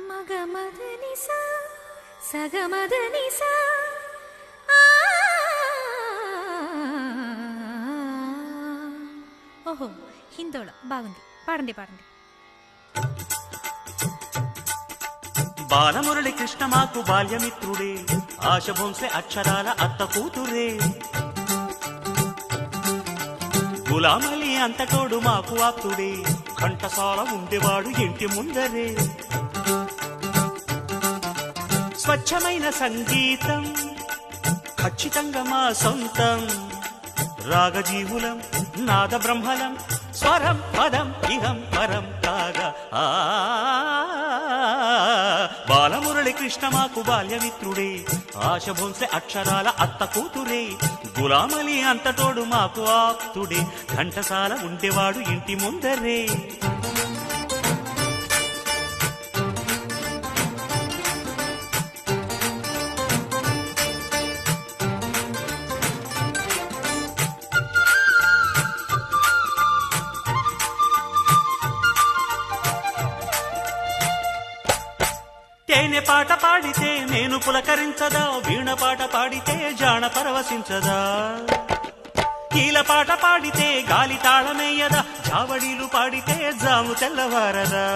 మగమదనిసా సగమదనిసా ఓహో హిందోళ బాగుంది. పాడండి పాడండి. బాలమురళి కృష్ణ మాకు బాల్యమిత్రుడే, ఆశ భోంసే అక్షరాల అత్త కూతురే. గులామలి అంతటోడు మాకు ఆప్తుడే, ఘంటసాల ఉండేవాడు ఇంటి ముందరే. స్వచ్ఛమైన సంగీతం ఖచ్చితంగా మా సొంతం, రాగజీవులం నాద బ్రహ్మలం, స్వరం పదం ఇహం పరం కాగా. బాలమురళి కృష్ణ మాకు బాల్యమిత్రుడే, ఆశ భోంసే అక్షరాల అత్త కూతురే. గులామలి అంతటోడు మాకు ఆప్తుడే, ఘంటసాల ఉండేవాడు ఇంటి ముందరే. తేనె పాట పాడితే నేను పులకరించదా, వీణ పాట పాడితే జాణ పరవశించదా. కీల పాట పాడితే గాలి తాళమేయదా, జావడీలు పాడితే జాము తెల్లవారదా.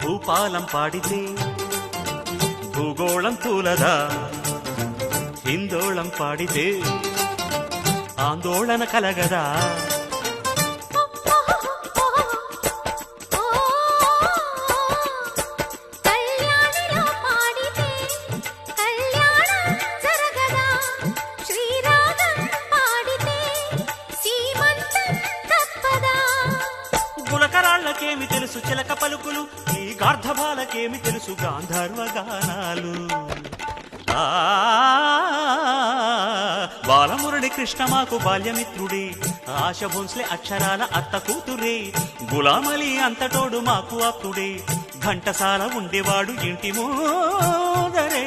భూపాలం పాడితే భూగోళం తూలదా, హిందోళం పాడితే ఆందోళన కలగదా. గులకరాళ్ళకేమి తెలుసు చిలక పలుకులు, ఈ గార్ధబాలకేమి తెలుసు గాంధర్వ గానాలు. బాలమురళి కృష్ణ మాకు బాల్యమిత్రుడే, ఆశ భోంస్లే అక్షరాల అత్త కూతురే. గులామలి అంతటోడు మాకు ఆప్తుడే, ఘంటసాల ఉండేవాడు ఇంటి ముందరే.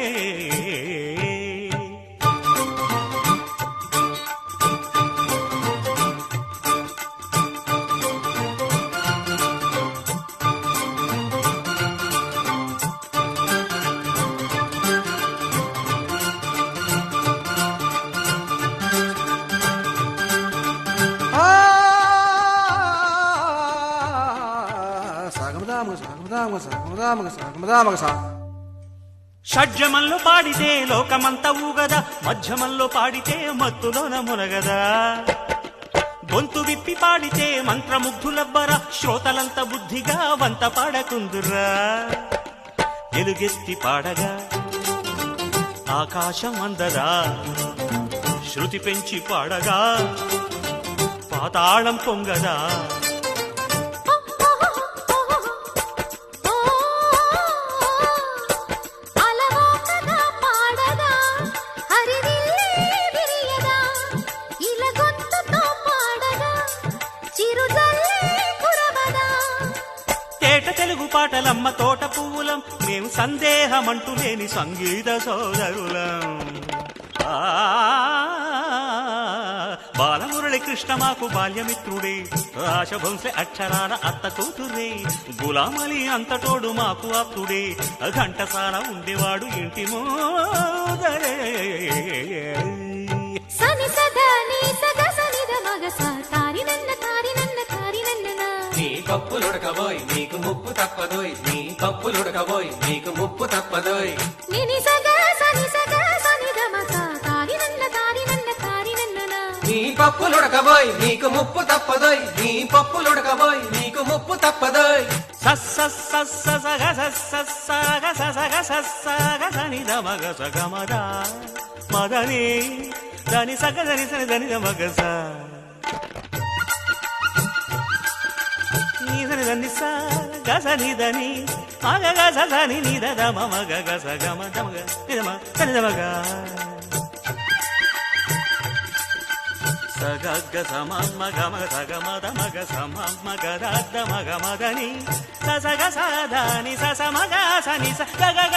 షడ్జమంలో పాడితే లోకమంతా ఊగదా, మధ్యమంలో పాడితే మత్తులోన మునగదా. గొంతు విప్పి పాడితే మంత్రముగ్ధులవ్వరా, శ్రోతలంత బుద్ధిగా వంత పాడకుందురా. ఎలుగెత్తి పాడగా ఆకాశం అందదా, శృతి పెంచి పాడగా పాతాళం పొంగదా. తెలుగు పాటలమ్మ తోట పువ్వులం, మేము సందేహమంటూ లేని సంగీత సోదరులం. బాలమురళి కృష్ణ మాకు బాల్యమిత్రుడే, ఆశ భోంసే అక్షరాల అత్త కూతురే. గులామలి అంతటోడు మాకు ఆప్తుడే, ఘంటసాల ఉండేవాడు ఇంటి ముందరే. సని సదా నీ సగ సనిద మగ సారి నన్న తారి నన్న తారి నన్న. నీ పప్పులుడకబోయ్ నీకు ముప్పు తప్పదోయ్, నీ పప్పులుడకబోయ్ నీకు ముప్పు తప్పదోయ్. నిని సగ సని సగ సనిద మగ తారి నన్న తారి నన్న తారి నన్న. నీ పప్పులుడకబోయ్ నీకు ముప్పు తప్పదోయ్, నీ పప్పులుడకబోయ్ నీకు ముప్పు తప్పదోయ్. సస్స సస్స సగ సస్స సగ సగ సగ సని ద మగ సగమద మదని దని సగ దని సని దని ద మగ స. దని స గస ని దని మగ గస సని ని ద ద మగ గస గమ ద మగ ని ద మ సని ద మగ. సగగ సమమ్మ గమ సగమద మగ సమమ్మ గద మగ మదని సగ సాధాని సమగ సని సగగ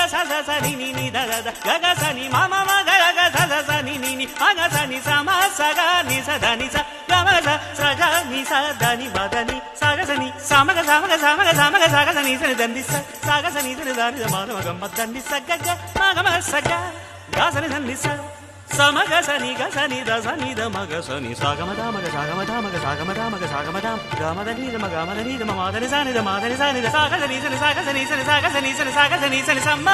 సని ని దద గగ సని మమ మగ గగ సని ని మగ సని సమ సగ ని సదని స గమ సగ ని సదని బదని సగ సని సమగ సమగ సమగ సమగ సగ సని సని దండి సగ సని సని దాని మగ మగ దండి సగగ మగ సగ గసని దండి స సమగ సని గసని దసని ద మగ సని సాగమద మగ సాగమద మగ సాగమద మగ సాగమద గమదని ద మగ మదని ద మాదని సని ద మాదని సని ద సాగ సని సని సాగ సని సని సాగ సని సని సాగ సని సని సమ్మ